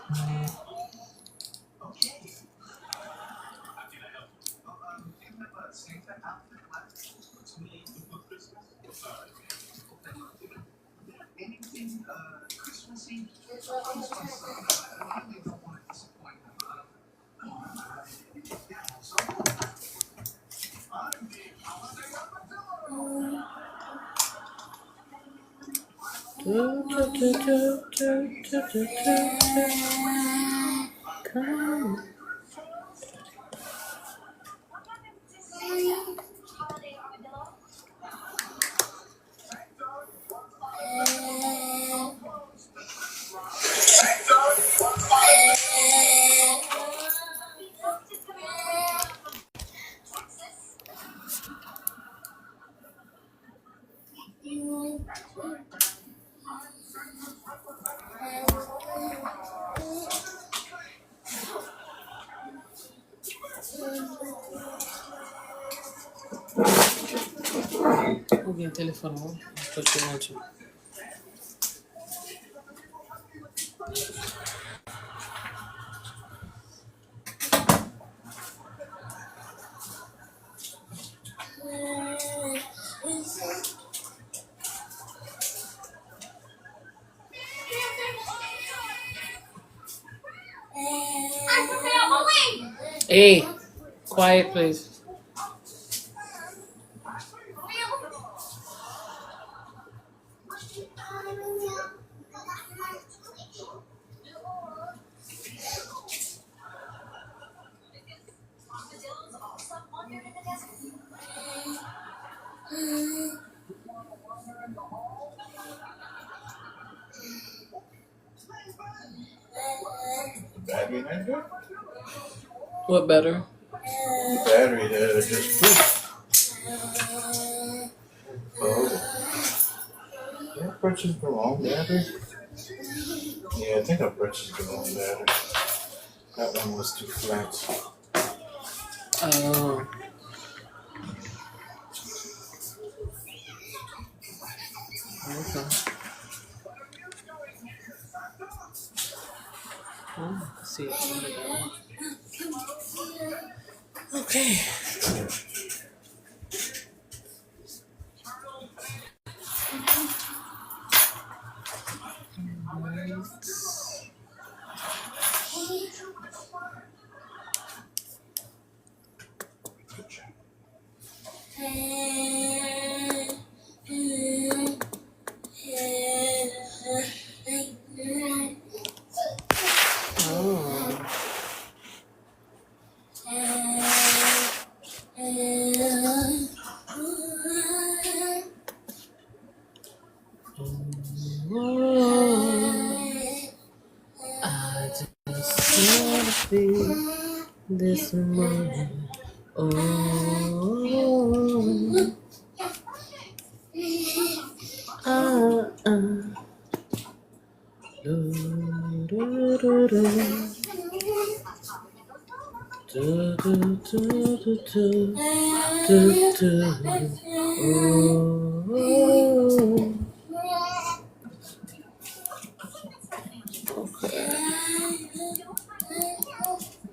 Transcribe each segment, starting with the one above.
Come. Alguém telefonou? Estou te ótimo. Hey, quiet, please. Battery not good? What better? The battery that I just put. Oh. Did I purchase the wrong battery? Yeah, I think I purchased the wrong battery. That one was too flat. Oh. Okay. Oh, see it. Okay. I just want to feel this moment.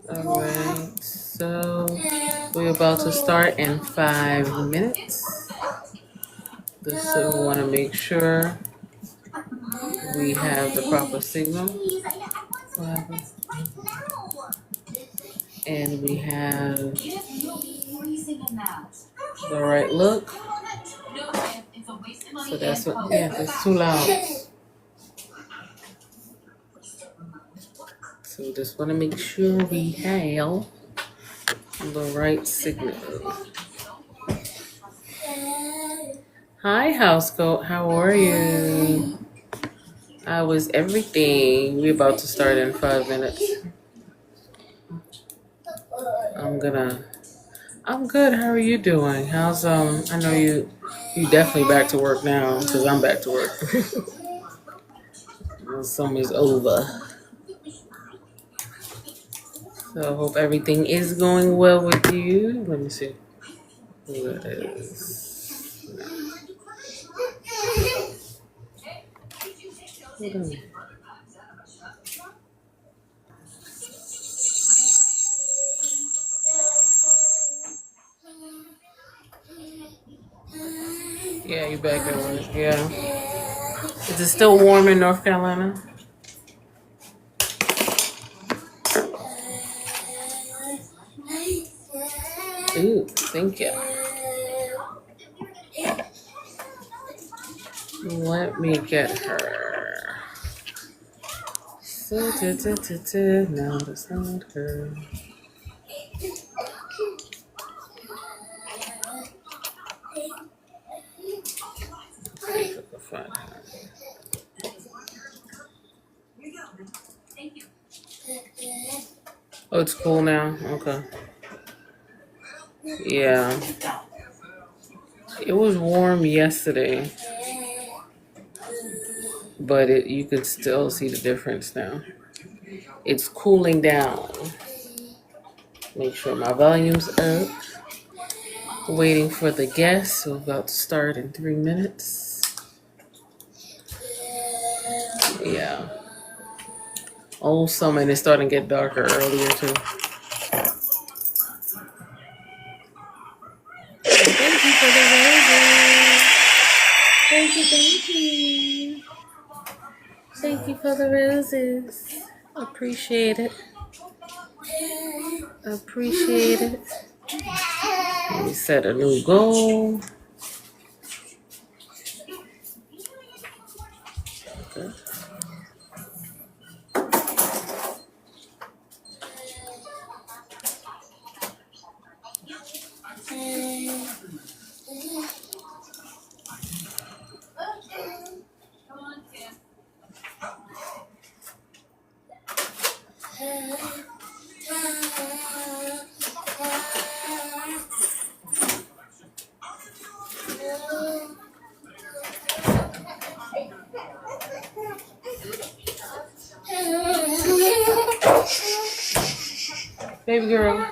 Alright, so we're about to start in 5 minutes. So we want to make sure we have the proper signal. And we have the right look. So that's what, yeah, it's too loud. So just want to make sure we have the right signal. Hi, house goat. How are you? How was everything? We're about to start in 5 minutes. I'm good. How are you doing? How's I know you definitely back to work now because I'm back to work. Summer's over. So I hope everything is going well with you. Let me see who it is. Hold on. back at work. Yeah. Is it still warm in North Carolina? Ooh, thank you. Let me get her. No, that's not her. Oh, it's cool now? Okay. Yeah. It was warm yesterday, but you could still see the difference now. It's cooling down. Make sure my volume's up. Waiting for the guests. We're about to start in 3 minutes. Yeah. All summer and it's starting to get darker earlier too. Thank you for the roses. Thank you. Thank you for the roses. Appreciate it. Appreciate it. Let me set a new goal. Okay. Baby girl.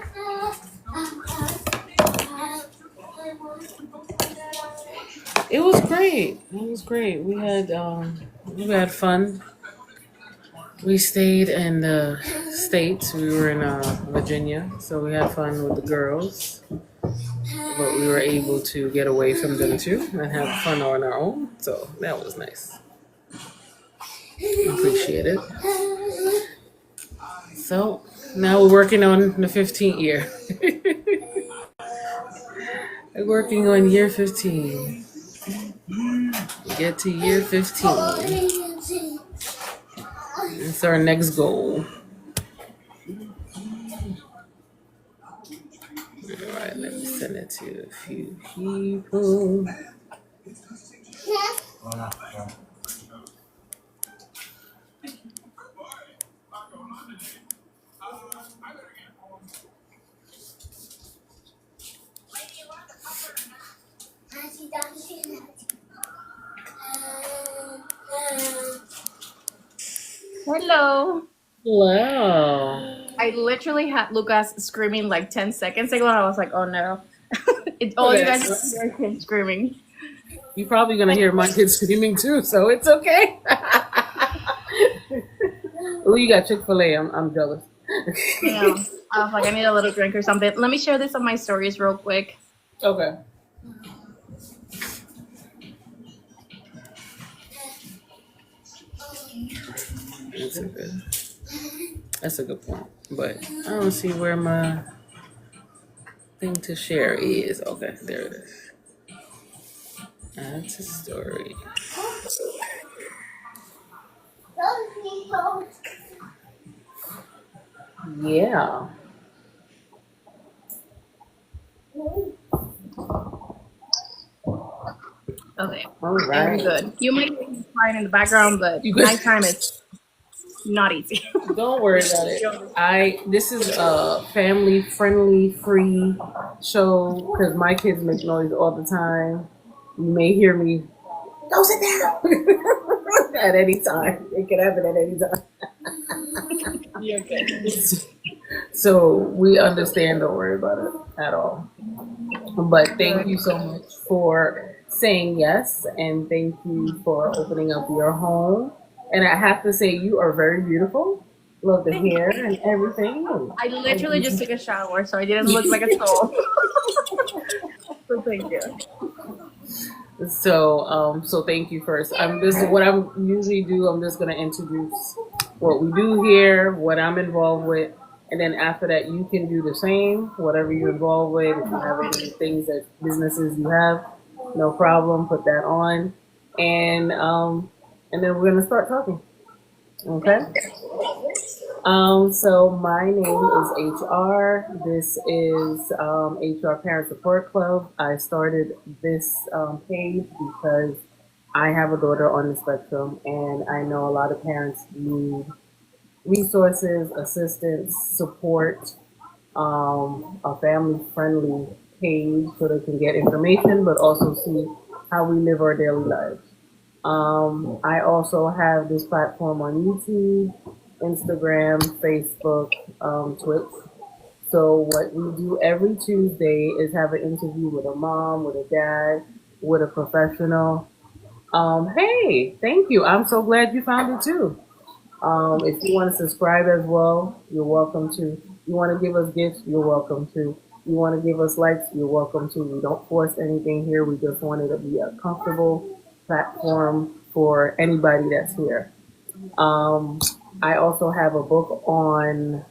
It was great. It was great. We had fun. We stayed in the States. We were in Virginia, so we had fun with the girls. But we were able to get away from them too and have fun on our own. So that was nice. Appreciate it. So now we're working on the 15th year. We're working on year 15. Get to year 15. It's our next goal. Alright, let me send it to a few people. Hello. Hello. I literally had Lucas screaming like 10 seconds ago, and I was like, oh no. All you guys hear him screaming. You're probably going to hear my kids screaming too, so it's okay. Oh, you got Chick-fil-A. I'm jealous. Yeah. I was like, I need a little drink or something. Let me share this on my stories real quick. Okay. That's a good point. But I don't see where my thing to share is. Okay, there it is. Add to story. Yeah. Okay. All right. I'm good. You might be crying in the background, but nighttime is not easy. Don't worry about it. This is a family friendly free show because my kids make noise all the time. You may hear me go sit down at any time. It can happen at any time. You're good. So we understand, don't worry about it at all. But thank you so much for saying yes, and thank you for opening up your home. And I have to say, you are very beautiful. Love the hair and everything. I literally just took a shower, so I didn't look like a troll. So thank you. So thank you first. This is what I'm usually do. I'm just gonna introduce what we do here, what I'm involved with, and then after that, you can do the same. Whatever you're involved with, if you have any things that businesses you have, no problem. Put that on, and um, and then we're gonna start talking. Okay. So my name is HR. This is HR Parent Support Club. I started this page because I have a daughter on the spectrum, and I know a lot of parents need resources, assistance, support, a family-friendly page so they can get information, but also see how we live our daily lives. I also have this platform on YouTube, Instagram, Facebook, Twitch. So what we do every Tuesday is have an interview with a mom, with a dad, with a professional. Hey, thank you. I'm so glad you found it too. If you want to subscribe as well, you're welcome to. You want to give us gifts, you're welcome to. You want to give us likes, you're welcome to. We don't force anything here. We just want it to be a comfortable platform for anybody that's here. Um, I also have a book on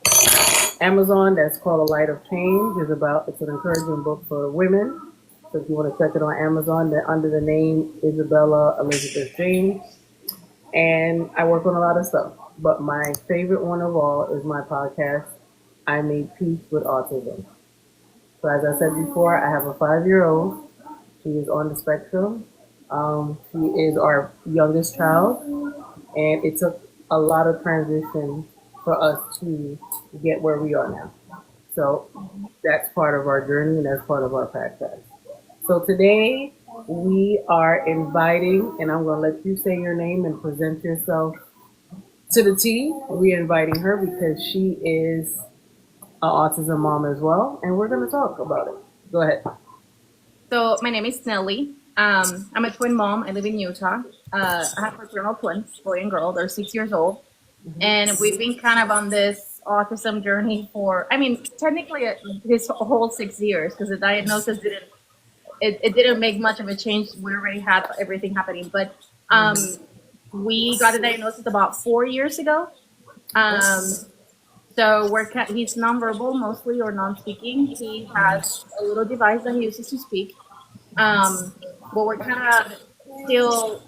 Amazon that's called A Light of Change. It's an encouraging book for women. So if you want to check it on Amazon, they're under the name Isabella Elizabeth James. And I work on a lot of stuff. But my favorite one of all is my podcast, I Made Peace with Autism. So as I said before, I have a 5-year-old. She is on the spectrum. She is our youngest child, and it took a lot of transition for us to get where we are now. So that's part of our journey, and that's part of our podcast. So today we are inviting, and I'm going to let you say your name and present yourself to the T. We're inviting her because she is an autism mom as well, and we're going to talk about it. Go ahead. So my name is Nelly. I'm a twin mom. I live in Utah. I have fraternal twins, boy and girl. They're 6 years old. And we've been kind of on this autism journey for, I mean, technically this whole 6 years, because the diagnosis didn't make much of a change. We already had everything happening. But we got a diagnosis about 4 years ago. So he's nonverbal mostly or non-speaking. He has a little device that he uses to speak. But we're kind of still,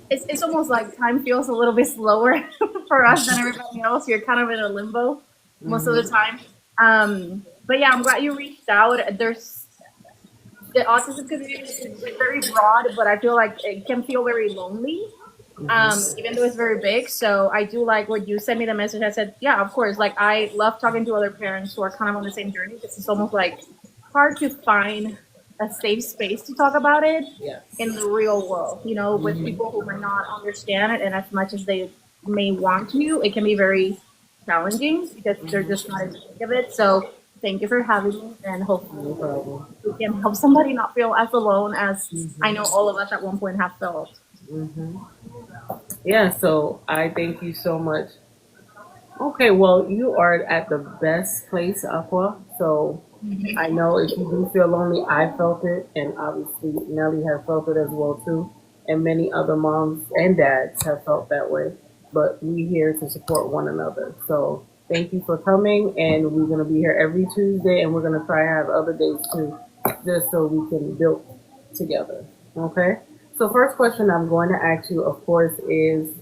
it's almost like time feels a little bit slower for us than everybody else. You're kind of in a limbo most of the time. But yeah, I'm glad you reached out. The autism community is very broad, but I feel like it can feel very lonely, even though it's very big. So I do like when you sent me the message. I said, yeah, of course. Like I love talking to other parents who are kind of on the same journey because it's almost like hard to find a safe space to talk about it in the real world, with people who might not understand it. And as much as they may want to, it can be very challenging because they're just not in the thick of it. So thank you for having me, and hopefully we can help somebody not feel as alone as I know all of us at one point have felt. Yeah, so I thank you so much. Okay, well, you are at the best place, Aqua. So I know if you do feel lonely, I felt it, and obviously Nelly has felt it as well too, and many other moms and dads have felt that way. But we're here to support one another. So thank you for coming, and we're gonna be here every Tuesday, and we're gonna try to have other days too, just so we can build together. Okay. So first question I'm going to ask you, of course, is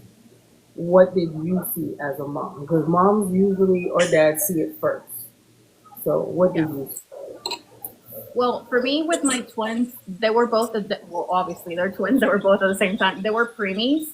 what did you see as a mom? Because moms usually or dads see it first. So what did you see? Well, for me, with my twins, they were both, well, obviously they're twins. They were both at the same time. They were preemies.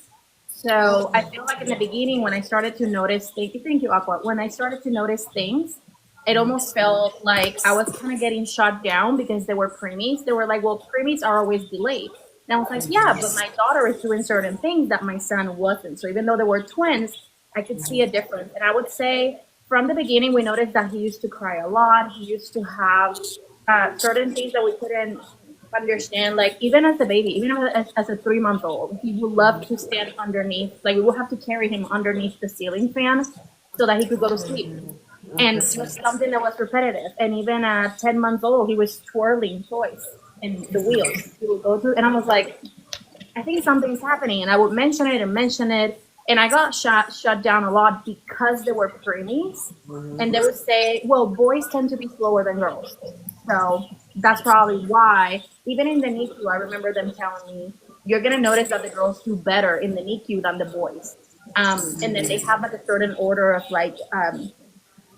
So I feel like in the beginning, when I started to notice, thank you, Aqua. When I started to notice things, it almost felt like I was kind of getting shut down because they were preemies. They were like, well, preemies are always delayed. And I was like, yeah, but my daughter is doing certain things that my son wasn't. So even though they were twins, I could see a difference. And I would say from the beginning, we noticed that he used to cry a lot. He used to have certain things that we couldn't understand. Like even as a baby, even as a 3-month-old, he would love to stand underneath. Like we would have to carry him underneath the ceiling fan so that he could go to sleep. And it was something that was repetitive. And even at 10 months old, he was twirling toys. and the wheels. He would go through, and I was like, I think something's happening. And I would mention it and mention it. And I got shut down a lot because they were preemies. And they would say, well, boys tend to be slower than girls. So that's probably why, even in the NICU, I remember them telling me, you're going to notice that the girls do better in the NICU than the boys. And then they have like a certain order of like,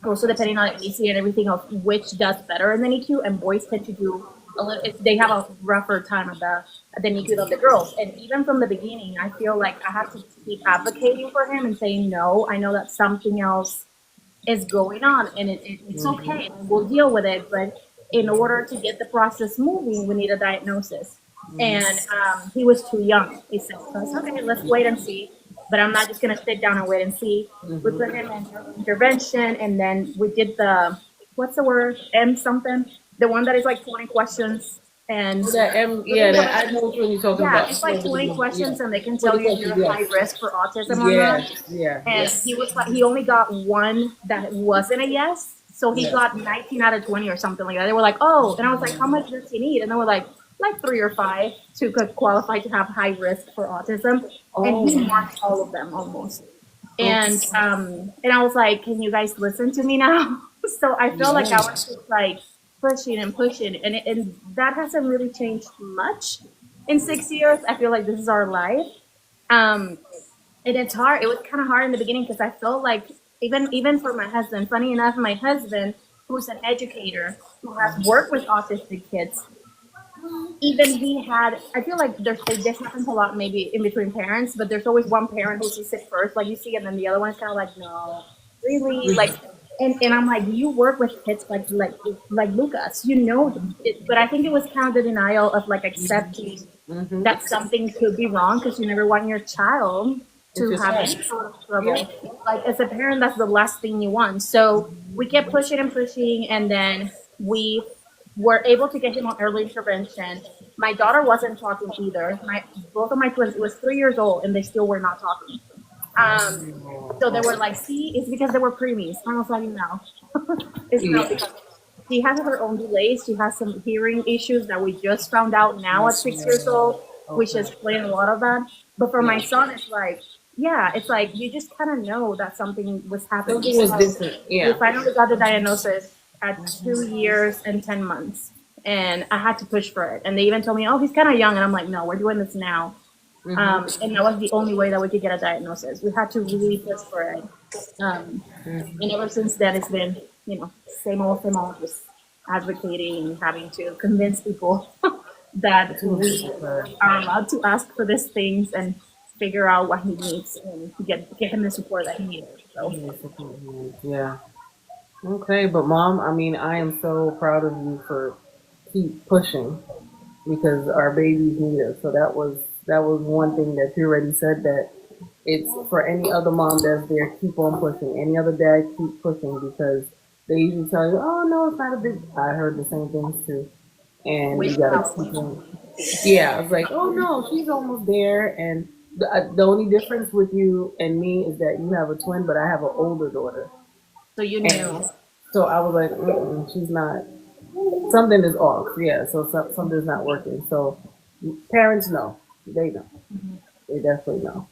also depending on ethnicity and everything of which does better in the NICU, and boys tend to do a little. They have a rougher time at the NICU than the girls. And even from the beginning, I feel like I have to keep advocating for him and saying no. I know that something else is going on, and it's okay. We'll deal with it, but in order to get the process moving, we need a diagnosis. And he was too young. He said, so I said, okay, let's wait and see. But I'm not just going to sit down and wait and see. We put him in intervention, and then we did the, what's the word? M something? The one that is like 20 questions. And I know which one you're talking yeah, about. it's like 20 questions, and they can 20 tell you if questions, you're yes. high risk for autism or not. And he was like, he only got one that wasn't a yes. So he got 19 out of 20 or something like that. They were like, oh, and I was like, how much does he need? And they were like 3 or 5 to qualify to have high risk for autism. And he marked all of them almost. And I was like, can you guys listen to me now? So I feel like I was just like pushing and pushing, and that hasn't really changed much in 6 years. I feel like this is our life. And it's hard. It was kind of hard in the beginning because I felt like even for my husband, funny enough, my husband, who's an educator who has worked with autistic kids, even he had, I feel like this happens a lot maybe in between parents, but there's always one parent who sees it first, like you see, and then the other one's kind of like, no, really, like, and I'm like, you work with kids like Lucas, you know, but I think it was kind of the denial of like accepting that something could be wrong because you never want your child to have any sort of trouble. Yeah. Like as a parent, that's the last thing you want. So we kept pushing and pushing, and then we were able to get him on early intervention. My daughter wasn't talking either. Both of my twins, it was 3 years old, and they still were not talking. So they were like, see, it's because they were preemies. I was like, no, it's not because she has her own delays. She has some hearing issues that we just found out now at 6 years old, which explains a lot of that. But for my son, it's like, yeah, it's like you just kind of know that something was happening. Something was different. Yeah. We finally got the diagnosis at 2 years and 10 months. And I had to push for it. And they even told me, oh, he's kind of young. And I'm like, no, we're doing this now. And that was the only way that we could get a diagnosis. We had to really push for it. And ever since then, it's been, same old, just advocating and having to convince people that we are allowed to ask for these things and figure out what he needs and get him the support that he needs. So. Yeah. Okay, but Mom, I mean, I am so proud of you for keep pushing because our babies need us. So that was one thing that you already said, that it's for any other mom that's there, keep on pushing. Any other dad, keep pushing, because they usually tell you, oh no, it's not a big. I heard the same things too, and you gotta keep on. Yeah, I was like, oh no, she's almost there, and the only difference with you and me is that you have a twin, but I have an older daughter. So you knew. And so I was like, she's not. Something is off. Yeah, so something's not working. So parents know. They know. They definitely know.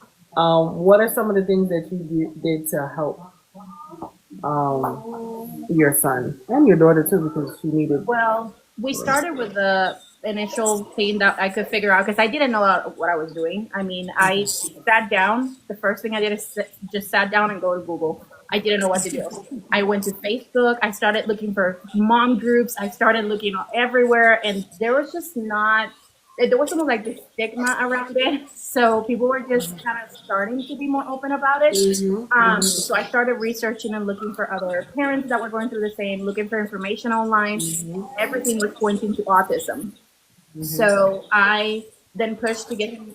What are some of the things that you did to help your son and your daughter too, because she needed? Well, we started with the initial thing that I could figure out because I didn't know what I was doing. I mean, I sat down. The first thing I did is just sat down and go to Google. I didn't know what to do. I went to Facebook. I started looking for mom groups. I started looking everywhere, and there was just not. There was almost like the stigma around it. So people were just kind of starting to be more open about it. So I started researching and looking for other parents that were going through the same, looking for information online. Everything was pointing to autism. So I then pushed to get him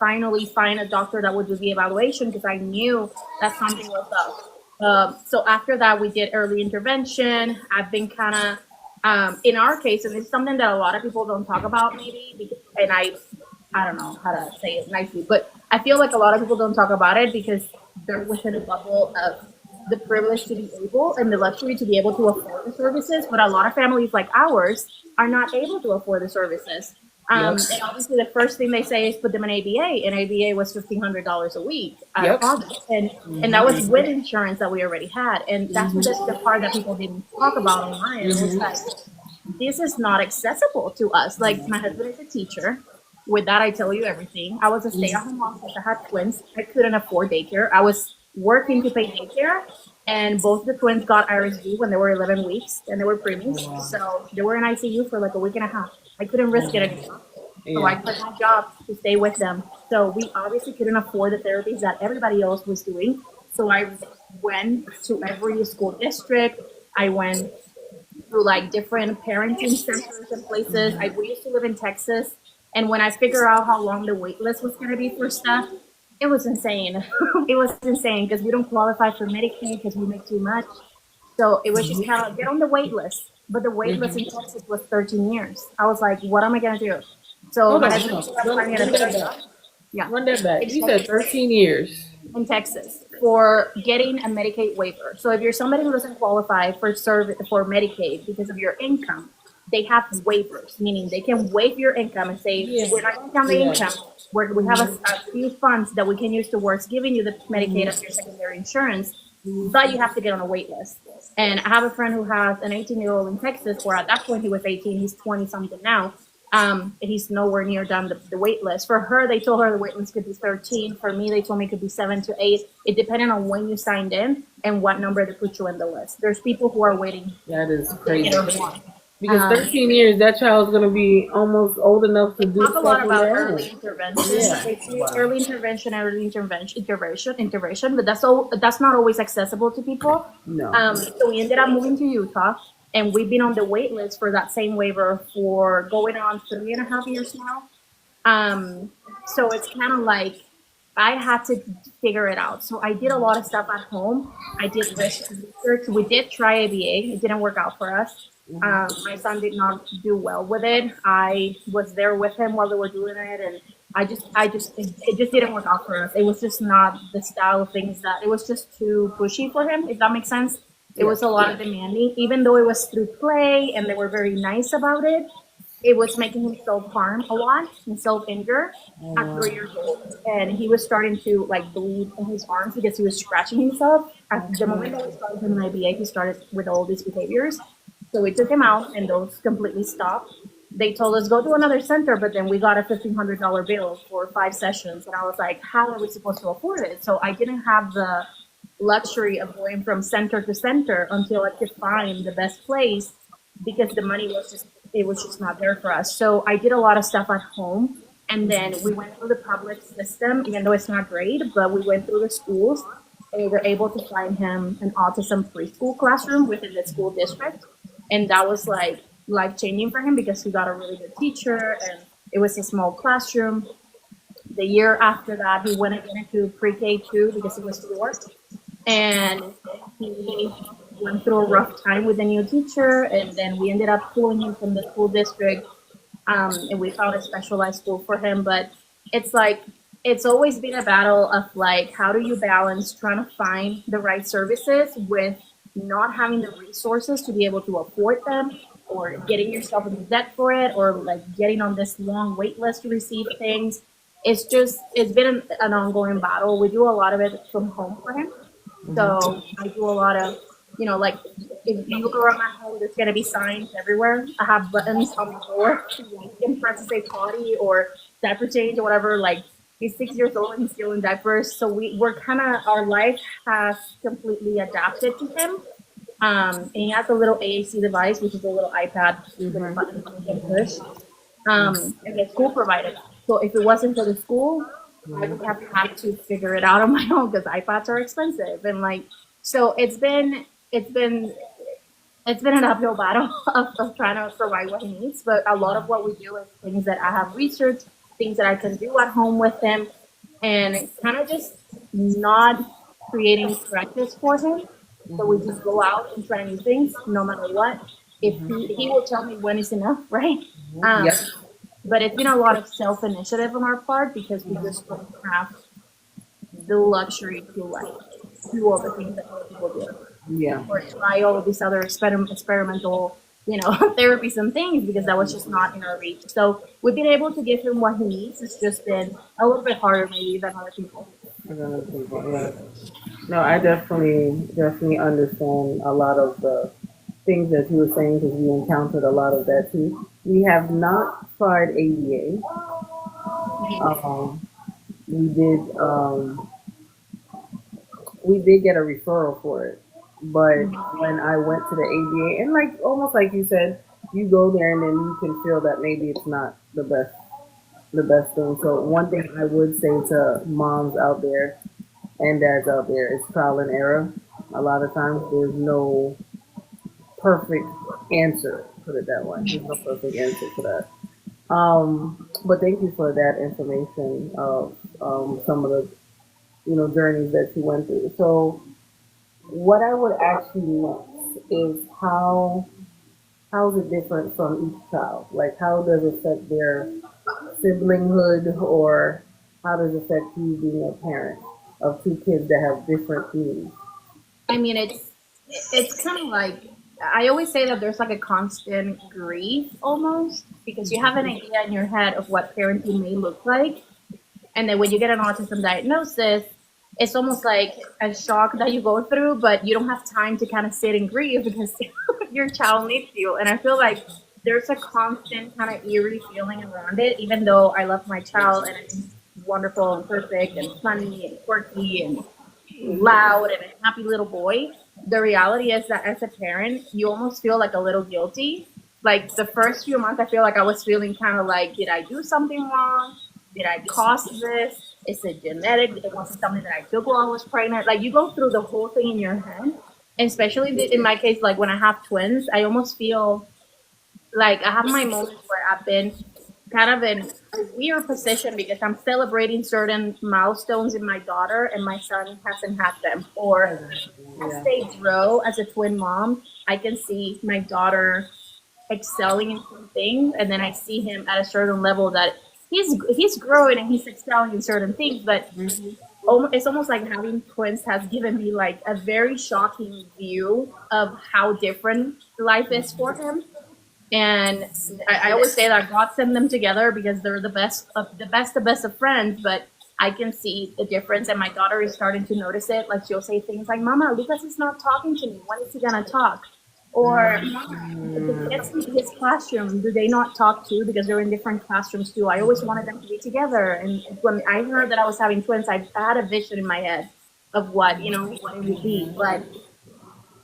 finally find a doctor that would do the evaluation because I knew that something was up. So after that, we did early intervention. I've been kind of, in our case, and it's something that a lot of people don't talk about maybe, because, and I don't know how to say it nicely, but I feel like a lot of people don't talk about it because they're within a bubble of the privilege to be able and the luxury to be able to afford the services, but a lot of families like ours are not able to afford the services. Yep. And obviously, the first thing they say is put them in ABA, and ABA was $1,500 a week out of Yep. pocket, and that was with insurance that we already had, and that's the part that people didn't talk about online. It was like, this is not accessible to us. Like, my husband is a teacher. With that, I tell you everything. I was a stay-at-home mom since I had twins. I couldn't afford daycare. I was working to pay daycare, and both the twins got RSV when they were 11 weeks, and they were preemies. So they were in ICU for like a week and a half. I couldn't risk it anymore. So I quit my job to stay with them. So we obviously couldn't afford the therapies that everybody else was doing. So I went to every school district. I went through like different parenting centers and places. We used to live in Texas, and when I figured out how long the wait list was going to be for stuff, it was insane. It was insane because we don't qualify for Medicaid because we make too much. So it was just kind of get on the wait list. But the wait list in Texas was 13 years. I was like, what am I going to do? So Hold my on, husband hold on. finding a better job. Yeah. Run that back. You said 13 years. In Texas for getting a Medicaid waiver. So if you're somebody who doesn't qualify for Medicaid because of your income, they have waivers, meaning they can waive your income and say, we're not going to count the income. We have a few funds that we can use towards giving you the Medicaid as your secondary insurance, but you have to get on a wait list. And I have a friend who has an 18-year-old in Texas, where at that point he was 18, he's 20 something now. He's nowhere near done the wait list. For her, they told her the wait list could be 13. For me, they told me it could be 7 to 8. It depended on when you signed in and what number they put you in the list. There's people who are waiting. That is crazy. Because Because 13 years, that child's going to be almost old enough to do talk a stuff lot on about their early own. intervention. Yeah. They say early intervention, but that's not always accessible to people. No. So we ended up moving to Utah, and we've been on the wait list for that same waiver for going on 3.5 years now. So it's kind of like I had to figure it out. So I did a lot of stuff at home. I did research. We did try ABA. It didn't work out for us. My son did not do well with it. I was there with him while they were doing it, and it just didn't work out for us. It was just not the style of things that it was just too pushy for him, if that makes sense. It was a lot of demanding, even though it was through play and they were very nice about it. It was making him self-harm a lot and self-injure at 3 years old. And he was starting to like bleed in his arms because he was scratching himself. At the moment that we started him in IBA, he started with all these behaviors. So we took him out and those completely stopped. They told us go to another center, but then we got a $1,500 bill for 5 sessions. And I was like, how are we supposed to afford it? So I didn't have the luxury of going from center to center until I could find the best place, because the money was just not there for us. So I did a lot of stuff at home, and then we went through the public system, even though it's not great, but we went through the schools, and we were able to find him an autism preschool classroom within the school district. And that was like life-changing for him because he got a really good teacher, and it was a small classroom. The year after that, he went again into pre-K too because it was New York. And he went through a rough time with a new teacher, and then we ended up pulling him from the school district, and we found a specialized school for him. But it's like it's always been a battle of like, how do you balance trying to find the right services with not having the resources to be able to afford them, or getting yourself into debt for it, or like getting on this long wait list to receive things. It's been an ongoing battle. We do a lot of it from home for him. So I do a lot of, like if you look around my home, there's going to be signs everywhere. I have buttons on the door in front to say potty or diaper change or whatever. Like, he's 6 years old and he's still in diapers. So we're kind of, our life has completely adapted to him. And he has a little AAC device, which is a little iPad with a button you can push. And the school provided. So if it wasn't for the school, I would have had to figure it out on my own because iPads are expensive. And like, so it's been an uphill battle of trying to provide what he needs. But a lot of what we do is things that I have researched, things that I can do at home with him, and kind of just not creating practice for him. So we just go out and try new things, no matter what. If he will tell me when is enough, right? Yes. But it's been a lot of self-initiative on our part because we just don't have the luxury to like do all the things that other people do, Yeah. or try all of these other experimental, therapies and things, because that was just not in our reach. So we've been able to give him what he needs. It's just been a little bit harder maybe than other people. I don't know, yeah. No, I definitely understand a lot of the things that you were saying because we encountered a lot of that too. We have not tried ABA. We did. We did get a referral for it, but when I went to the ABA, and like almost like you said, you go there and then you can feel that maybe it's not the best thing. So one thing I would say to moms out there and dads out there is trial and error. A lot of times there's no perfect answer. Put it that way. There's no perfect answer for that. But thank you for that information of some of the journeys that you went through. So what I would ask you next is how is it different from each child? Like how does it affect their siblinghood, or how does it affect you being a parent of two kids that have different needs? I mean, it's kind of like, I always say that there's like a constant grief almost, because you have an idea in your head of what parenting may look like, and then when you get an autism diagnosis, it's almost like a shock that you go through, but you don't have time to kind of sit and grieve because your child needs you. And I feel like there's a constant kind of eerie feeling around it, even though I love my child and I think he's wonderful and perfect and funny and quirky and loud and a happy little boy. The reality is that as a parent, you almost feel like a little guilty. Like the first few months, I feel like I was feeling kind of like, did I do something wrong? Did I cause this? Is it genetic? It wasn't something that I took while I was pregnant. Like you go through the whole thing in your head. And especially in my case, like when I have twins, I almost feel like I have my moments where I've been kind of in a weird position because I'm celebrating certain milestones in my daughter and my son hasn't had them. Or as Yeah. they grow as a twin mom, I can see my daughter excelling in some things, and then I see him at a certain level that he's growing and he's excelling in certain things, but it's almost like having twins has given me like a very shocking view of how different life is for him. And I always say that God sent them together because they're the best of friends. But I can see the difference, and my daughter is starting to notice it. Like she'll say things like, "Mama, Lucas is not talking to me. When is he gonna talk?" Or, "Mama, the kids in his classroom, do they not talk too? Because they're in different classrooms too. I always wanted them to be together." And when I heard that I was having twins, I had a vision in my head of what it would be. But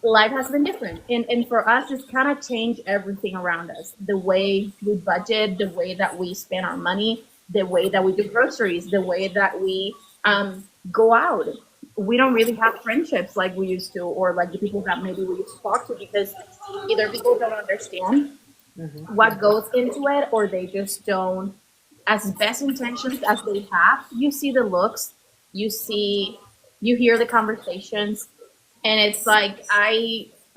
life has been different, and for us it's kind of changed everything around us, the way we budget, the way that we spend our money, the way that we do groceries, the way that we go out. We don't really have friendships like we used to, or like the people that maybe we used to talk to, because either people don't understand what goes into it, or they just don't, as best intentions as they have, you see the looks, you see, you hear the conversations, and it's like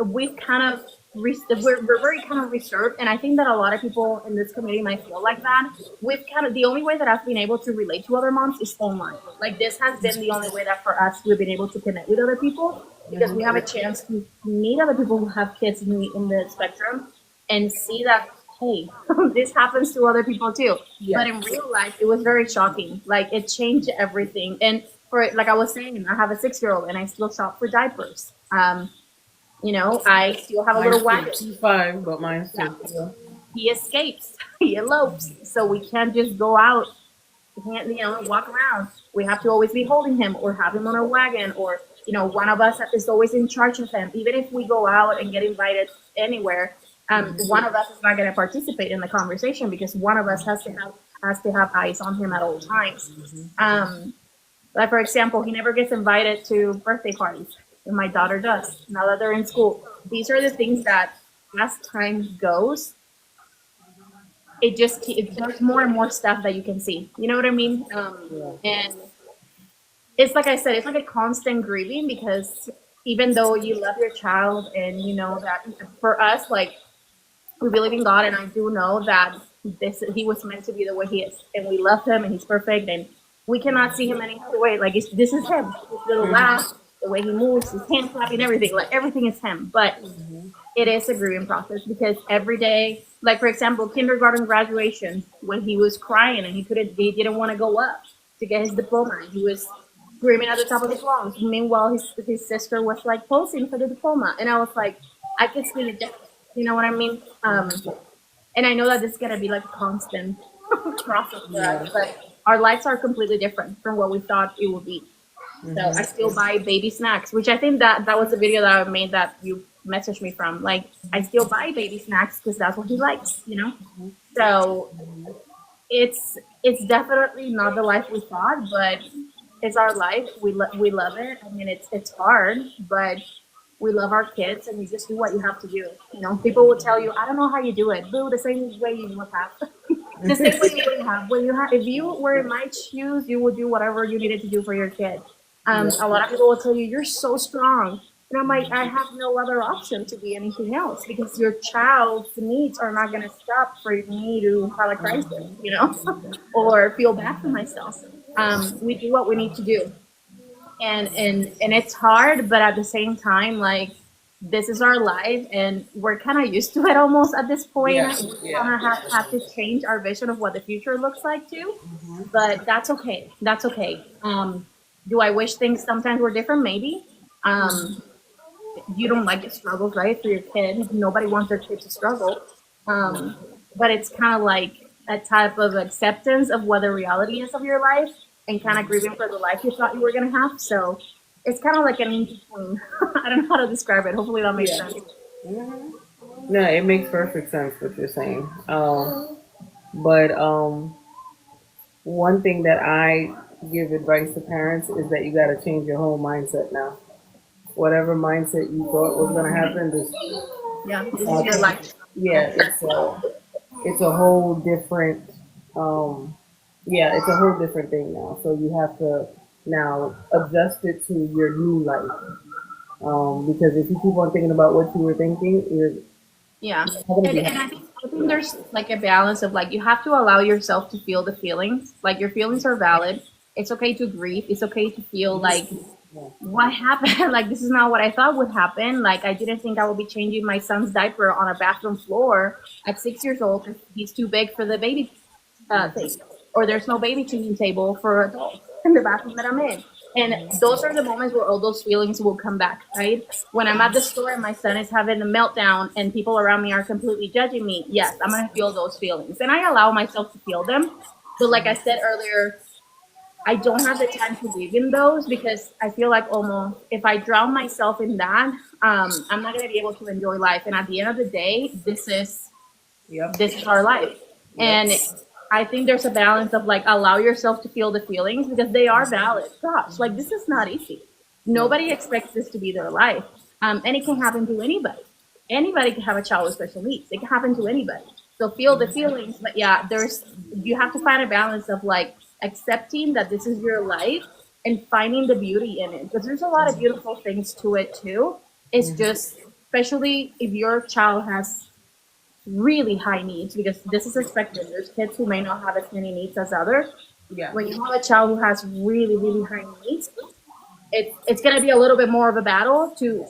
we've kind of we're very kind of reserved, and I think that a lot of people in this community might feel like that. We've kind of, the only way that I've been able to relate to other moms is online. Like this has been the only way that for us we've been able to connect with other people, because we have a chance to meet other people who have kids in the spectrum and see that, hey, this happens to other people too. Yeah. But in real life, it was very shocking. Like it changed everything. And for, like I was saying, I have a 6-year-old and I still shop for diapers. I still have a little Mine's wagon. too. He's 5, but mine's Yeah. too. Yeah. He escapes, he elopes, so we can't just go out. We can't, walk around. We have to always be holding him or have him on a wagon, or one of us is always in charge of him. Even if we go out and get invited anywhere, one of us is not going to participate in the conversation because one of us has to have eyes on him at all times. Like for example, he never gets invited to birthday parties, and my daughter does. Now that they're in school, these are the things that, as time goes, there's more and more stuff that you can see. You know what I mean? And it's like I said, it's like a constant grieving, because even though you love your child and you know that, for us, like, we believe in God, and I do know that he was meant to be the way he is, and we love him, and he's perfect, and we cannot see him any other way. Like this is him, his little laugh, the way he moves, his hand clapping, everything. Like everything is him. But it is a grieving process because every day, like for example, kindergarten graduation, when he was crying and he didn't want to go up to get his diploma, and he was screaming at the top of his lungs. Meanwhile, his sister was like posing for the diploma, and I was like, I could see the difference. You know what I mean? And I know that this is gonna be like a constant process for us, Yeah. but our lives are completely different from what we thought it would be. So I Mm-hmm. still buy baby snacks, which I think that was the video that I made that you messaged me from. Like I still buy baby snacks because that's what he likes, you know. So it's definitely not the life we thought, but it's our life. We love it. I mean, it's hard, but we love our kids, and you just do what you have to do. You know, people will tell you, I don't know how you do it. Do the same way you would have. The same way you would have. When you have, if you were in my shoes, you would do whatever you needed to do for your kid. Yeah. A lot of people will tell you, you're so strong. And I'm like, I have no other option to be anything else because your child's needs are not going to stop for me to have a crisis, you know, or feel bad for myself. We do what we need to do, and it's hard, but at the same time, like this is our life, and we're kind of used to it almost at this point. Yeah. We kind Yeah. of have to change our vision of what the future looks like too, but that's okay. That's okay. Do I wish things sometimes were different? Maybe. Um, you don't like the struggles, right, for your kid. Nobody wants their kid to struggle. Um, but it's kind of like a type of acceptance of what the reality is of your life and kind of grieving for the life you thought you were going to have. So it's kind of like an in between. I don't know how to describe it. Hopefully that makes Yeah. sense. No, it makes perfect sense what you're saying. But one thing that I give advice to parents is that you got to change your whole mindset now. Whatever mindset you thought was going to happen, just Yeah, this is your life. yeah, it's a whole different yeah, it's a whole different thing now. So you have to now adjust it to your new life. Because if you keep on thinking about what you were thinking, you're Yeah. not gonna be And happy. I think there's like a balance of like you have to allow yourself to feel the feelings. Like your feelings are valid. It's okay to grieve. It's okay to feel like what happened. Like this is not what I thought would happen. Like I didn't think I would be changing my son's diaper on a bathroom floor at 6 years old because he's too big for the baby thing, or there's no baby changing table for adults in the bathroom that I'm in. And those are the moments where all those feelings will come back, right? When I'm at the store and my son is having a meltdown and people around me are completely judging me, yes, I'm gonna feel those feelings, and I allow myself to feel them. But like I said earlier, I don't have the time to live in those because I feel like almost if I drown myself in that, I'm not gonna be able to enjoy life. And at the end of the day, Yep. this is our life. Yep. And I think there's a balance of like allow yourself to feel the feelings because they are valid. Gosh, like this is not easy. Nobody expects this to be their life. And it can happen to anybody. Anybody can have a child with special needs. It can happen to anybody. So feel the feelings, but yeah, there's you have to find a balance of like accepting that this is your life and finding the beauty in it. Because there's a lot of beautiful things to it too. It's just especially if your child has really high needs because this is expected. There's kids who may not have as many needs as others. Yeah. When you have a child who has really, really high needs, it's going to be a little bit more of a battle to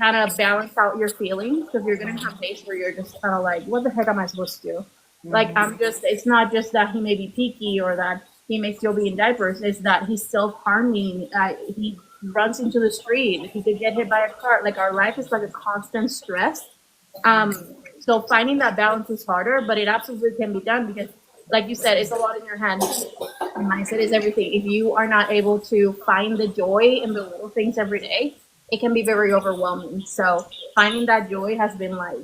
kind of balance out your feelings because you're going to have days where you're just kind of like, what the heck am I supposed to do? Like, it's not just that he may be picky or that he may still be in diapers, it's that he's self harming. He runs into the street, he could get hit by a car. Like, our life is like a constant stress. So finding that balance is harder, but it absolutely can be done because, like you said, it's a lot in your hand. Mindset is everything. If you are not able to find the joy in the little things every day, it can be very overwhelming. So finding that joy has been like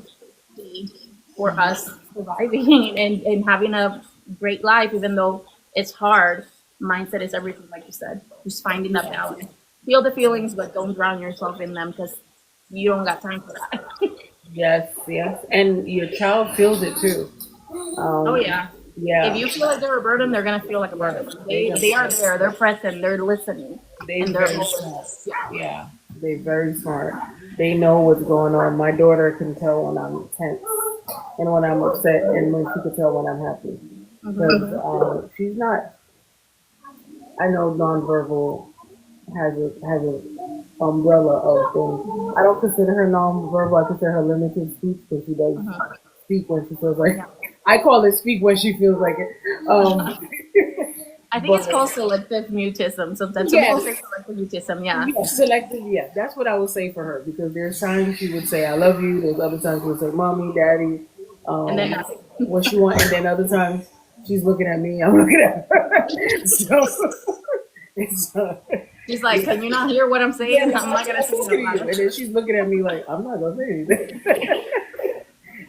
key for us surviving and having a great life, even though it's hard. Mindset is everything, like you said. Just finding that balance. Feel the feelings, but don't drown yourself in them because you don't got time for that. Yes, yes. And your child feels it too. Oh Um, yeah. If yeah. you feel like they're a burden, they're gonna feel like a burden. They are there, they're present, they're listening, They and they're very smart. always yeah. Yeah. They very smart. They know what's going on. My daughter can tell when I'm tense and when I'm upset and when she can tell when I'm happy. Because she's not, I know nonverbal has a umbrella of things. I don't consider her nonverbal. I consider her limited speech because she does Mhm. speak when she feels like. Yeah. I call it speak when she feels like it. I think But it's called selective mutism. Sometimes some people yes, say selective mutism. Yeah. yes, selective. Yes, that's what I would say for her because there's times she would say "I love you." There's other times she would say "Mommy," "Daddy," And then um, nothing. what she want, and then other times she's looking at me. I'm looking at her. So it's She's like, yeah. "Can you not hear what I'm Yeah, saying? I'm not gonna I'm say it talking out to you, loud." and then she's looking at me like I'm not gonna say anything.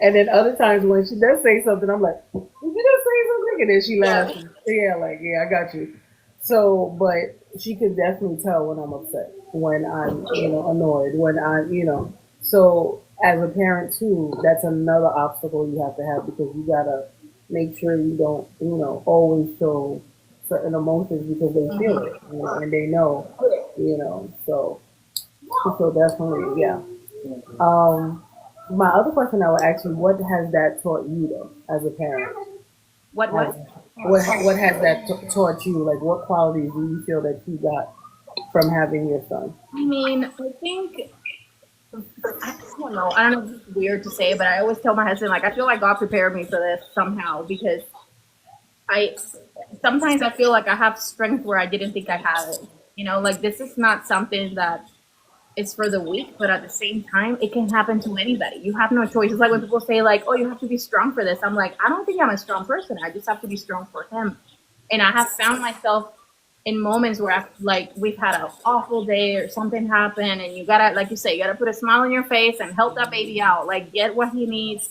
And then other times when she does say something, I'm like, "Did you just say something?" And then she Yeah. laughs. Yeah, like yeah, I got you. So, but she can definitely tell when I'm upset, when I'm annoyed, when I'm. So as a parent too, that's another obstacle you have to have because you gotta make sure you don't always show certain emotions because they feel Mhm. it, and they know. So definitely, yeah. My other question I would ask you, what has that taught you though, as a parent? Has, What? what has that taught you? Like, what qualities do you feel that you got from having your son? I mean, I think I don't know. I don't know if it's weird to say, but I always tell my husband like I feel like God prepared me for this somehow because I sometimes I feel like I have strength where I didn't think I had it. Like this is not something that is for the weak, but at the same time, it can happen to anybody. You have no choice. It's like when people say like, "Oh, you have to be strong for this." I'm like, I don't think I'm a strong person. I just have to be strong for him. And I have found myself in moments where we've had an awful day or something happened, and you gotta, like you say, you gotta put a smile on your face and help that baby out, like get what he needs.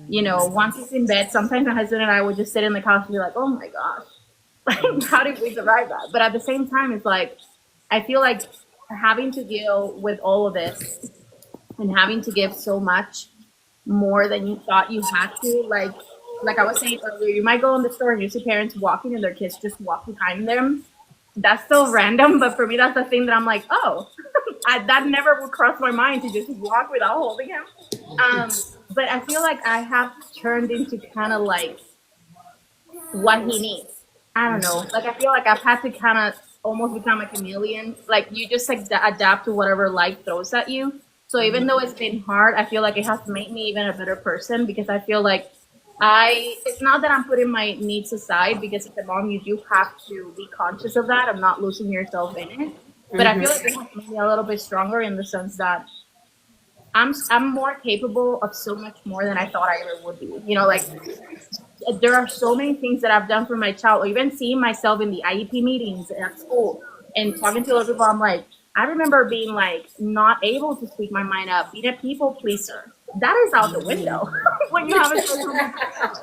Once he's in bed, sometimes my husband and I would just sit in the couch and be like, "Oh my gosh, like how did we survive that?" But at the same time, it's like I feel like having to deal with all of this and having to give so much more than you thought you had to, like I was saying earlier, you might go in the store and you see parents walking and their kids just walk behind them. That's so random, but for me, that's the thing that I'm like, oh, that never would cross my mind to just walk without holding him. But I feel like I have turned into kind of like what he needs. I don't know. Like I feel like I've had to kind of almost become a chameleon. Like you just like adapt to whatever life throws at you. So even though it's been hard, I feel like it has made me even a better person because I feel like it's not that I'm putting my needs aside because as a mom you do have to be conscious of that of not losing yourself in it. But I feel like it has made me a little bit stronger in the sense that I'm more capable of so much more than I thought I ever would be. Like there are so many things that I've done for my child, or even seeing myself in the IEP meetings at school and talking to other people. I'm like, I remember being like not able to speak my mind up, being a people pleaser. That is out the window when you have a social media child.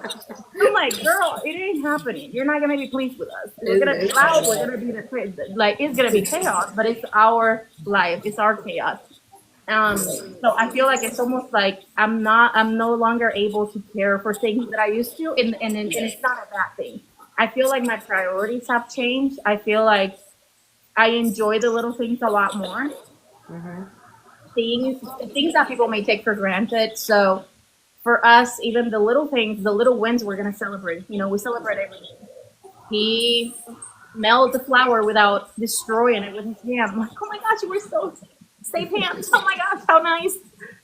I'm like, girl, it ain't happening. You're not gonna be pleased with us. We're gonna be loud. We're gonna be like it's gonna be chaos, but it's our life. It's our chaos. So I feel like it's almost like I'm no longer able to care for things that I used to, and it's not a bad thing. I feel like my priorities have changed. I feel like I enjoy the little things a lot more. Things that people may take for granted. So for us, even the little things, the little wins, we're gonna celebrate. We celebrate everything. He meld the flour without destroying it with his hand. I'm like, oh my gosh, you were so safe hands. Oh my gosh, how nice.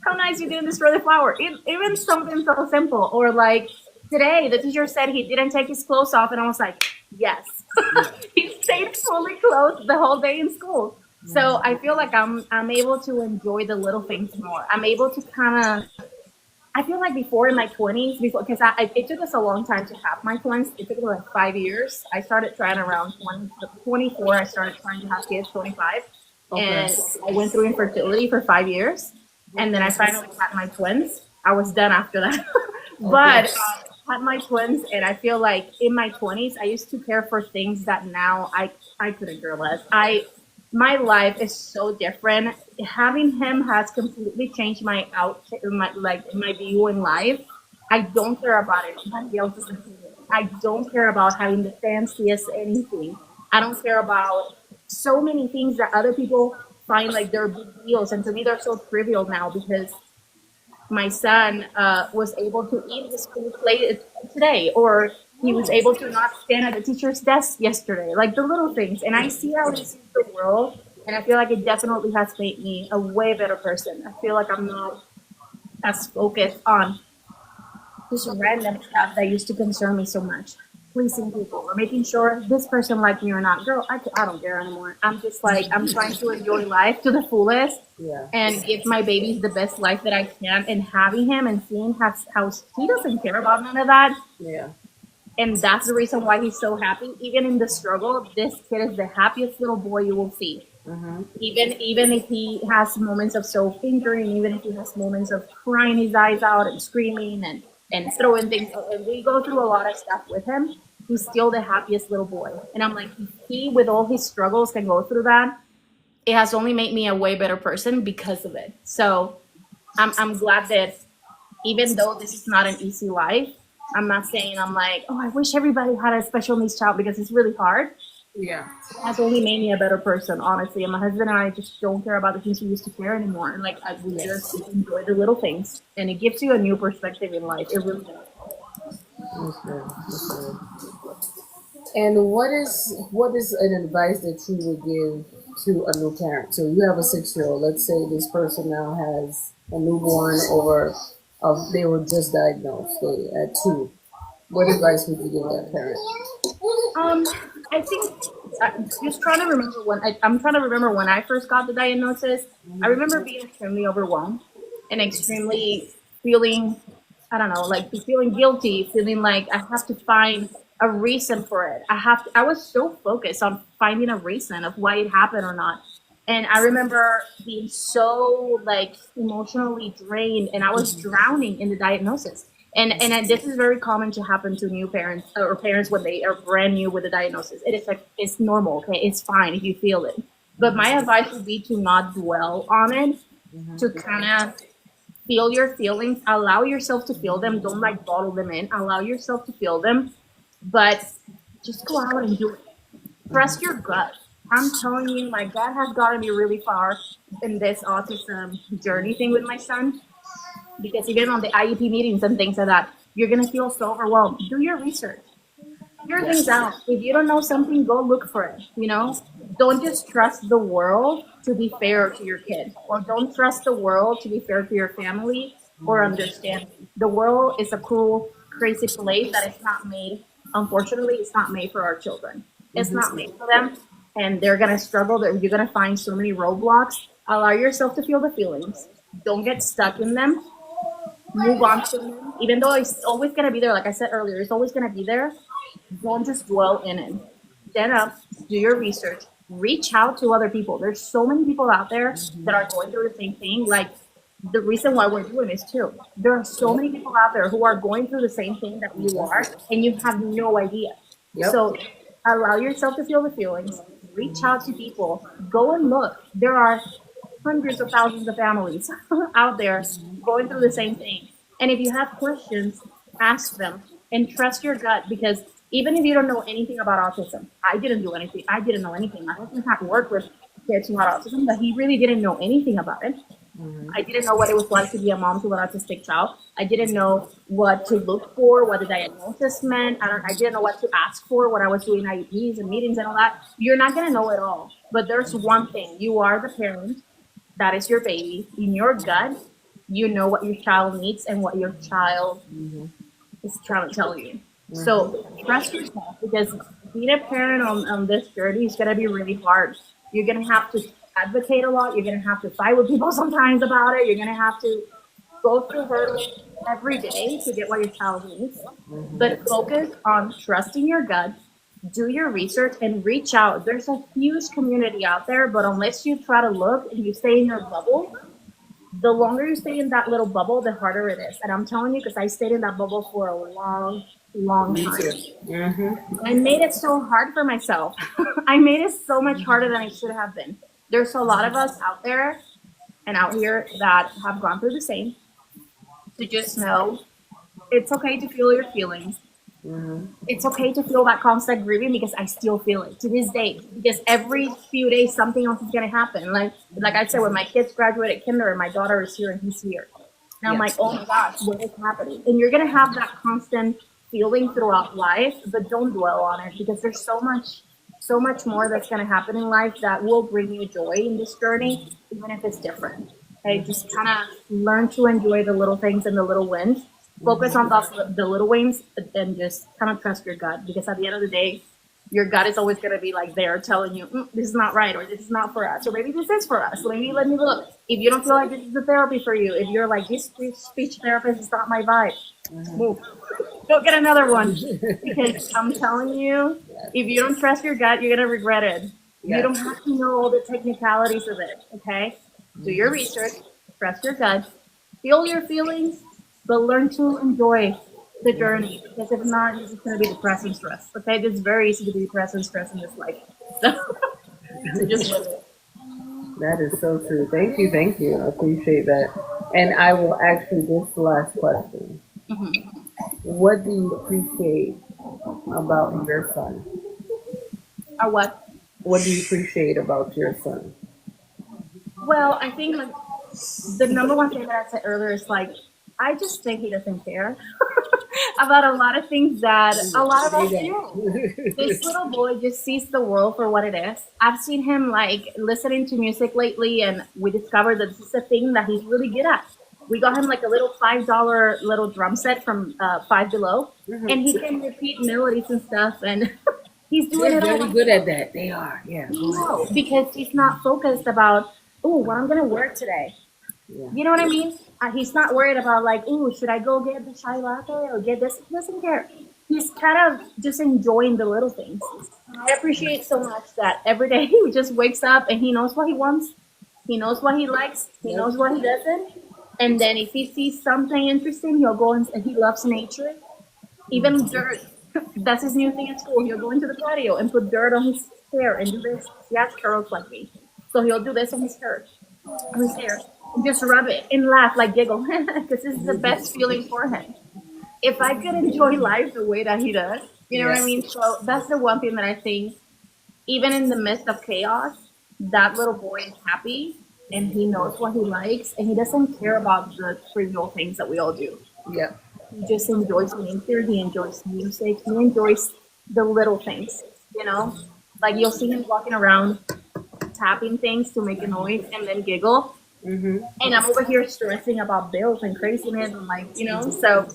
How nice you didn't destroy the flour. Even something so simple. Or like today, the teacher said he didn't take his clothes off, and I was like, yes. He stayed fully clothed the whole day in school. So I feel like I'm able to enjoy the little things more. I'm able to kind of I feel like before in my 20s, before because it took us a long time to have my twins. It took me like 5 years. I started trying around 24. I started trying to have kids 25, Okay. and I went through infertility for 5 years, and then I finally had my twins. I was done after that, Okay. but had my twins, and I feel like in my 20s, I used to care for things that now I couldn't care less. My life is so different. Having him has completely changed my view in life. I don't care about anybody else's opinion. I don't care about having the fanciest anything. I don't care about so many things that other people find like they're big deals, and to me they're so trivial now because my son was able to eat his food plate today, or he was able to not stand at the teacher's desk yesterday, like the little things. And I see how he sees the world, And I feel like it definitely has made me a way better person. I feel like I'm not as focused on just random stuff that used to concern me so much. Pleasing people or making sure this person likes me or not. Girl, I don't care anymore. I'm just like, I'm trying to enjoy life to the fullest Yeah. and give my babies the best life that I can. And having him and seeing how he doesn't care about none of that. Yeah. And that's the reason why he's so happy. Even in the struggle, this kid is the happiest little boy you will see. Mhm. Even if he has moments of self injury, and even if he has moments of crying his eyes out and screaming and throwing things, and we go through a lot of stuff with him, he's still the happiest little boy. And I'm like, if he, with all his struggles, can go through that, it has only made me a way better person because of it. So I'm glad that even though this is not an easy life, I'm not saying I'm like, oh, I wish everybody had a special needs child because it's really hard. Yeah. Has only made me a better person, honestly. And my husband and I just don't care about the things we used to care anymore. And like, we just enjoy the little things, and it gives you a new perspective in life. It really does. That's good. That's good. And what is an advice that you would give to a new parent? So you have a 6-year-old. Let's say this person now has a newborn, or they were just diagnosed at 2. What advice would you give that parent? Um, I think just trying to remember when I'm trying to remember when I first got the diagnosis. I remember being extremely overwhelmed and extremely feeling, I don't know, like feeling guilty, feeling like I have to find a reason for it. I was so focused on finding a reason of why it happened or not. And I remember being so like emotionally drained, and I was drowning in the diagnosis. And this is very common to happen to new parents or parents when they are brand new with a diagnosis. It is like, it's normal, okay? It's fine if you feel it. But my advice would be to not dwell on it, to kind of feel your feelings, allow yourself to feel them. Don't like bottle them in. Allow yourself to feel them, but just go out and do it. Trust your gut. I'm telling you, my gut has gotten me really far in this autism journey thing with my son, because even on the IEP meetings and things like that, you're gonna feel so overwhelmed. Do your research, figure things out. If you don't know something, go look for it. Don't just trust the world to be fair to your kid, or don't trust the world to be fair to your family or understand. The world is a cruel, crazy place that is not made. Unfortunately, it's not made for our children. It's not made for them, and they're gonna struggle. You're gonna find so many roadblocks. Allow yourself to feel the feelings. Don't get stuck in them. Move on to them. Even though it's always gonna be there, like I said earlier, it's always gonna be there. Don't just dwell in it. Get up, do your research, reach out to other people. There's so many people out there that are going through the same thing. Like, the reason why we're doing this too. There are so many people out there who are going through the same thing that you are, and you have no idea. Yep. So allow yourself to feel the feelings. Reach out to people. Go and look. There are hundreds of thousands of families out there going through the same thing. And if you have questions, ask them and trust your gut, because even if you don't know anything about autism, I didn't do anything. I didn't know anything. My husband had worked with kids who had autism, but he really didn't know anything about it. I didn't know what it was like to be a mom to an autistic child. I didn't know what to look for, what the diagnosis meant. I didn't know what to ask for when I was doing IEPs and meetings and all that. You're not going to know it all. But there's one thing. You are the parent. That is your baby. In your gut, you know what your child needs and what your child is trying to tell you. So trust yourself, because being a parent on this journey is going to be really hard. You're going to have to advocate a lot. You're going to have to fight with people sometimes about it. You're going to have to go through hurdles every day to get what your child needs. But focus on trusting your gut, do your research, and reach out. There's a huge community out there, but unless you try to look and you stay in your bubble, the longer you stay in that little bubble, the harder it is. And I'm telling you, because I stayed in that bubble for a long, long Me time. too. I made it so hard for myself. I made it so much harder than it should have been. There's a lot of us out there and out here that have gone through the same. To just know it's okay to feel your feelings. It's okay to feel that constant grieving, because I still feel it to this day. Because every few days something else is gonna happen. Like I said, when my kids graduated kindergarten, my daughter is here and he's here. And I'm like, oh my gosh, what is happening? And you're gonna have that constant feeling throughout life, but don't dwell on it, because there's so much so much more that's going to happen in life that will bring you joy in this journey, even if it's different. Okay, just kind of learn to enjoy the little things and the little wins. Focus on the little wins and just kind of trust your gut, because at the end of the day, your gut is always going to be like there telling you, this is not right, or this is not for us, or maybe this is for us. So maybe let me look. If you don't feel like this is the therapy for you, if you're like, this speech therapist is not my vibe, move. Go get another one. Because I'm telling you, if you don't trust your gut, you're going to regret it. You don't have to know all the technicalities of it, okay? Do your research, trust your gut, feel your feelings, but learn to enjoy the journey. Because if not, you're just going to be depressed and stressed, okay? It's very easy to be depressed and stressed in this life. So just live it. That is so true. Thank you, thank you. I appreciate that. And I will ask you this last question. What do you appreciate about your son? Or what? What do you appreciate about your son? Well, I think like the number one thing that I said earlier is like, I just think he doesn't care about a lot of things that a lot of us do. This little boy just sees the world for what it is. I've seen him like listening to music lately, and we discovered that this is a thing that he's really good at. We got him like a little $5 little drum set from Five Below, and he can repeat melodies and stuff, and he's doing They're it very all. good at that. They are, yeah. No, because he's not focused about, oh, what I'm gonna wear today. Yeah. You know what I mean? He's not worried about like, oh, should I go get the chai latte or get this? He doesn't care. He's kind of just enjoying the little things. I appreciate so much that every day he just wakes up and he knows what he wants. He knows what he likes. He knows what he doesn't. And then if he sees something interesting, he'll go and he loves nature. Even dirt. That's his new thing at school. He'll go into the patio and put dirt on his hair and do this. He has curls like me. So he'll do this on his hair. And just rub it and laugh, like giggle, because this is the best feeling for him. If I could enjoy life the way that he does, you know what I mean? So that's the one thing that I think, even in the midst of chaos, that little boy is happy and he knows what he likes and he doesn't care about the trivial things that we all do. Yeah. He just enjoys nature, he enjoys music, he enjoys the little things, you know? Like you'll see him walking around tapping things to make a noise and then giggle. And I'm over here stressing about bills and craziness and like, you know, so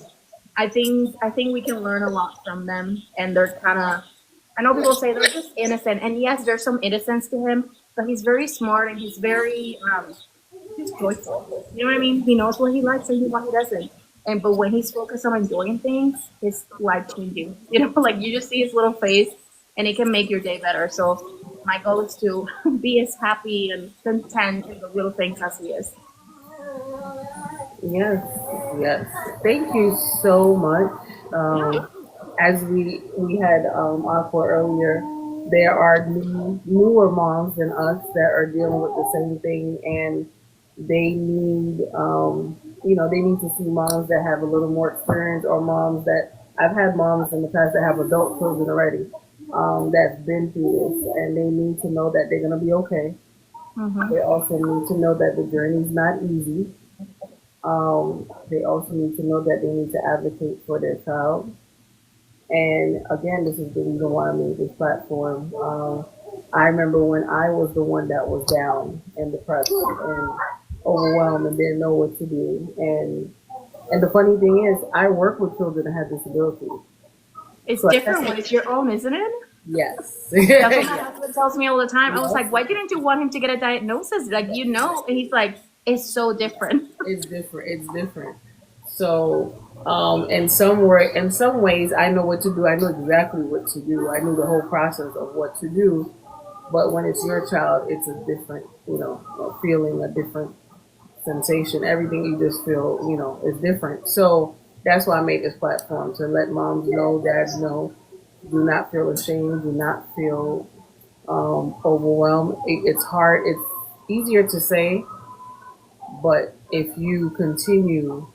I think we can learn a lot from them, and they're kind of, I know people say they're just innocent, and yes, there's some innocence to him, but he's very smart and he's very he's joyful. You know what I mean? He knows what he likes and what he doesn't. And but when he's focused on enjoying things, it's life changing. You know, like you just see his little face, and it can make your day better. So my goal is to be as happy and content in the little things as he is. Yes, yes. Thank you so much. As we had offered earlier, there are newer moms than us that are dealing with the same thing, and they need they need to see moms that have a little more experience, or moms that I've had moms in the past that have adult children already, that's been through this, and they need to know that they're gonna be okay. They also need to know that the journey is not easy. They also need to know that they need to advocate for their child. And again, this is the reason why I made this platform. I remember when I was the one that was down and depressed and overwhelmed and didn't know what to do. And the funny thing is, I work with children that have disabilities. It's So different when it's your own, isn't it? Yes. That's what my husband tells me all the time. I was like, why didn't you want him to get a diagnosis? Like, you know, and he's like, it's so different. It's different. It's different. So, in some ways, I know what to do. I know exactly what to do. I know the whole process of what to do. But when it's your child, it's a different, a feeling, a different sensation. Everything you just feel, is different. So that's why I made this platform, to let moms know, dads know. Do not feel ashamed. Do not feel overwhelmed. It's hard. It's easier to say, but if you continue,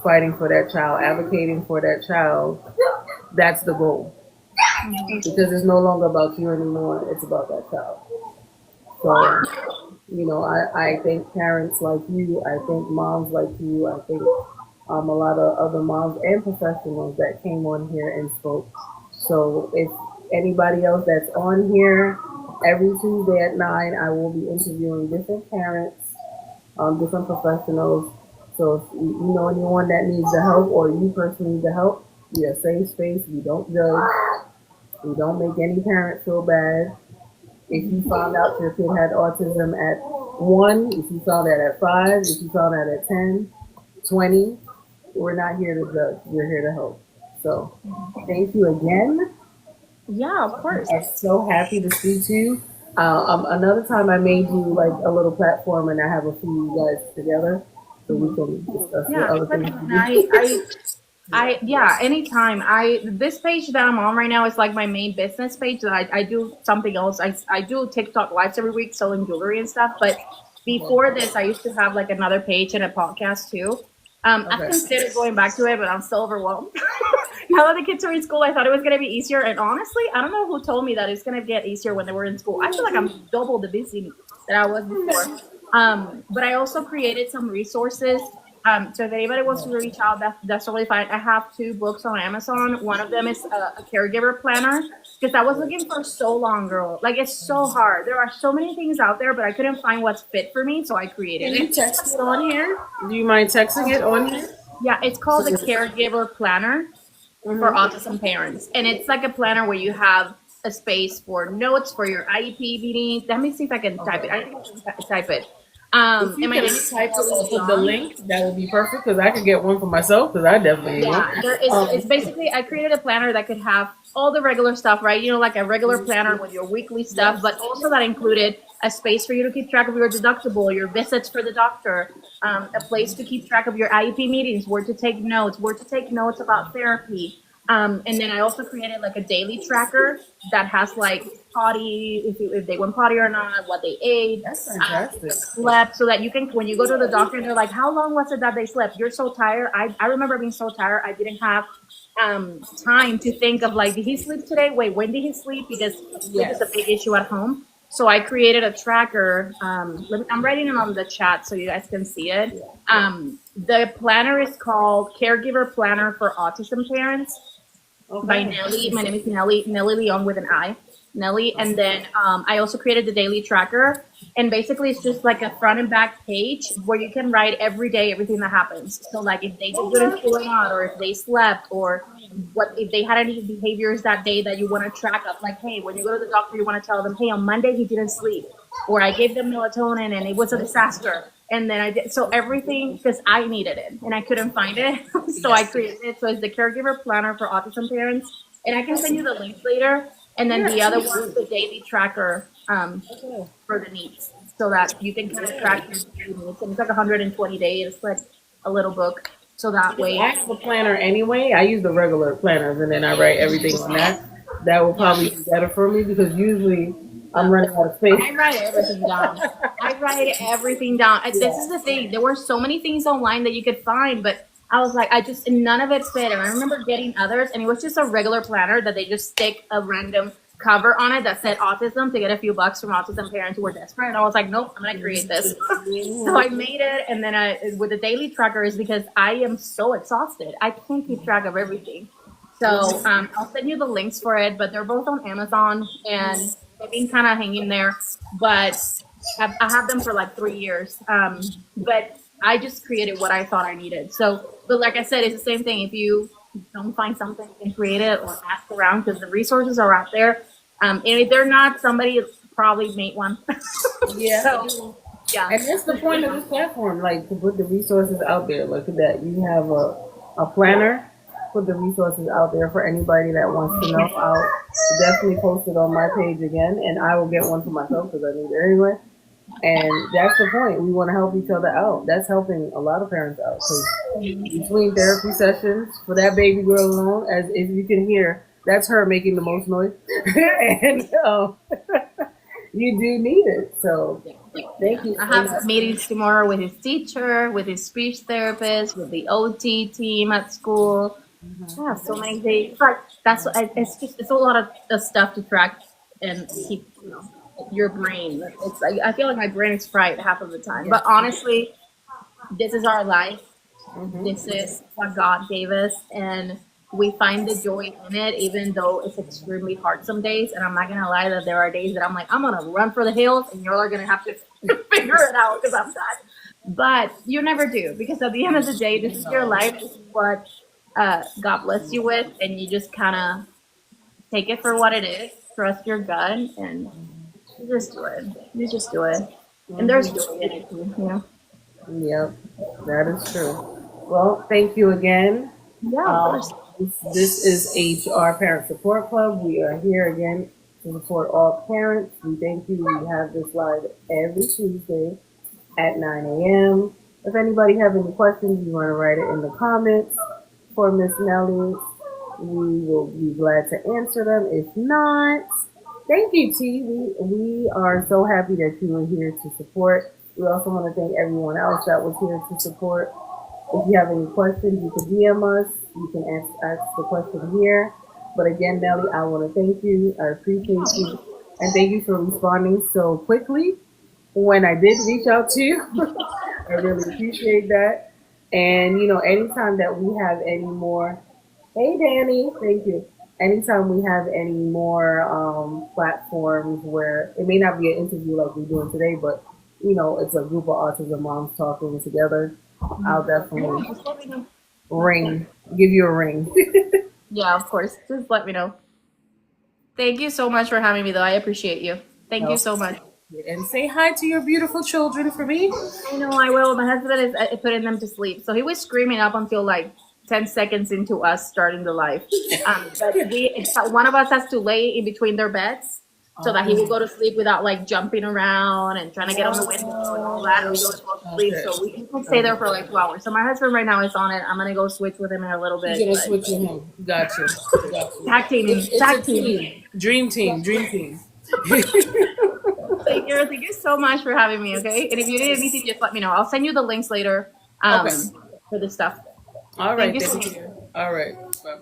fighting for that child, advocating for that child, that's the goal. Because it's no longer about you anymore. It's about that child. So, I thank parents like you. I thank moms like you. I think a lot of other moms and professionals that came on here and spoke. So anybody else that's on here, every Tuesday at 9, I will be interviewing different parents, different professionals. So if you know anyone that needs the help or you personally need the help, we are a safe space. We don't judge. We don't make any parent feel bad. If you found out your kid had autism at 1, if you found out at 5, if you found out at 10, 20, we're not here to judge. We're here to help. So thank you again. Yeah, of course. I'm so happy to speak to you. Another time I made you like a little platform and I have a few of you guys together so we can discuss what Yeah, other things perfect. to And do. yeah, anytime. This page that I'm on right now is like my main business page. That I do something else. I do TikTok lives every week selling jewelry and stuff. But before this, I used to have like another page and a podcast too. I've Okay. considered going back to it, but I'm still overwhelmed. Now that the kids are in school, I thought it was gonna be easier. And honestly, I don't know who told me that it's gonna get easier when they were in school. I feel like I'm double the busy that I was before. But I also created some resources. So if anybody wants to reach out, that's totally fine. I have 2 books on Amazon. One of them is a caregiver planner because I was looking for so long, girl. Like it's so hard. There are so many things out there, but I couldn't find what's fit for me, so I created Can you it. text it on here? Do you mind texting it on here? Yeah, it's called the Caregiver Planner for autism parents, and it's like a planner where you have a space for notes for your IEP meetings. Let me see if I can type it. I think I can type it. If you And my can name is type it Kelly or put the Long. link, that would be perfect because I could get one for myself because I definitely need one. Yeah, it's basically I created a planner that could have all the regular stuff, right? You know, like a regular planner with your weekly stuff, but also that included a space for you to keep track of your deductible, your visits for the doctor, a place to keep track of your IEP meetings, where to take notes about therapy. And then I also created like a daily tracker that has like potty, if they went potty or not, what they ate, That's fantastic. slept, so that you can, when you go to the doctor and they're like, how long was it that they slept? You're so tired. I remember being so tired. I didn't have time to think of like, did he sleep today? Wait, when did he sleep? Because sleep is a big issue at home. So I created a tracker. I'm writing it on the chat so you guys can see it. The planner is called Caregiver Planner for Autism Parents by Nelly. My name is Nelly Leon with an I. Nelly. And then I also created the daily tracker. And basically, it's just like a front and back page where you can write every day everything that happens. So, like if they did good in school or not, or if they slept, or what if they had any behaviors that day that you want to track of. Like, hey, when you go to the doctor, you want to tell them, hey, on Monday he didn't sleep, or I gave them melatonin and it was a disaster. And then I did so everything because I needed it and I couldn't find it. So I created it. So it's the Caregiver Planner for Autism Parents. And I can send you the link later. And then the other one is the daily tracker for the needs, so that you can kind of track your needs. And it's like 120 days. It's like a little book. So that way. I have a planner anyway. I use the regular planners and then I write everything on that. That will probably be better for me because usually I'm running out of space. I write everything down. This is the thing. There were so many things online that you could find, but I was like, none of it fit. And I remember getting others, and it was just a regular planner that they just stick a random cover on it that said autism to get a few bucks from autism parents who were desperate. And I was like, nope, I'm gonna create this. So I made it, and then with the daily tracker is because I am so exhausted. I can't keep track of everything. So I'll send you the links for it, but they're both on Amazon and they've been kind of hanging there. But I have them for like 3 years. But I just created what I thought I needed. So, but like I said, it's the same thing. If you don't find something, you can create it or ask around because the resources are out there. And if they're not, somebody probably made one. Yeah. So, yeah. And that's the point of this platform, like to put the resources out there. Look at that. You have a planner, put the resources out there for anybody that wants to know. I'll definitely post it on my page again, and I will get one for myself because I need it anyway. And that's the point. We want to help each other out. That's helping a lot of parents out. Because between therapy sessions for that baby girl alone, as if you can hear, that's her making the most noise. And you do need it. So thank you. I have meetings tomorrow with his teacher, with his speech therapist, with the OT team at school. Yeah, so many things. Like it's a lot of stuff to track and keep, your brain. It's like I feel like my brain is fried half of the time. But honestly, this is our life. This is what God gave us, and we find the joy in it, even though it's extremely hard some days. And I'm not gonna lie that there are days that I'm like, I'm gonna run for the hills, and y'all are gonna have to figure it out because I'm done. But you never do, because at the end of the day, this is your life. This is what God bless you with, and you just kind of take it for what it is. Trust your gut, and you just do it. You just do it, and there's joy in it too. Yep, that is true. Well, thank you again. Yeah, of course. This is HR Parent Support Club. We are here again to support all parents. We thank you. We have this live every Tuesday at 9 a.m. If anybody have any questions, you want to write it in the comments for Miss Nelly. We will be glad to answer them. If not, thank you, T. We are so happy that you were here to support. We also want to thank everyone else that was here to support. If you have any questions, you can DM us. You can ask the question here. But again, Nelly, I want to thank you. I appreciate you. And thank you for responding so quickly when I did reach out to you. I really appreciate that. And, anytime that we have any more, hey, Danny, thank you. Anytime we have any more platforms where it may not be an interview like we're doing today, but, it's a group of autism moms talking together, I'll definitely Just let me know. give you a ring. Yeah, of course. Just let me know. Thank you so much for having me, though. I appreciate you. Thank you so much. And say hi to your beautiful children for me. I know I will. My husband is putting them to sleep, so he was screaming up until like 10 seconds into us starting the live. But one of us has to lay in between their beds so that he will go to sleep without like jumping around and trying to get on the window and all that. And we don't go to sleep, so we can stay there for like 2 hours. So my husband right now is on it. I'm gonna go switch with him in a little bit. You're gonna switch with him. Gotcha. Tag team. It's Tag a team. team. Dream team. Thank you so much for having me. Okay, and if you need anything, just let me know. I'll send you the links later for this stuff. All right. Thank you so much. All right. Bye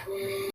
bye.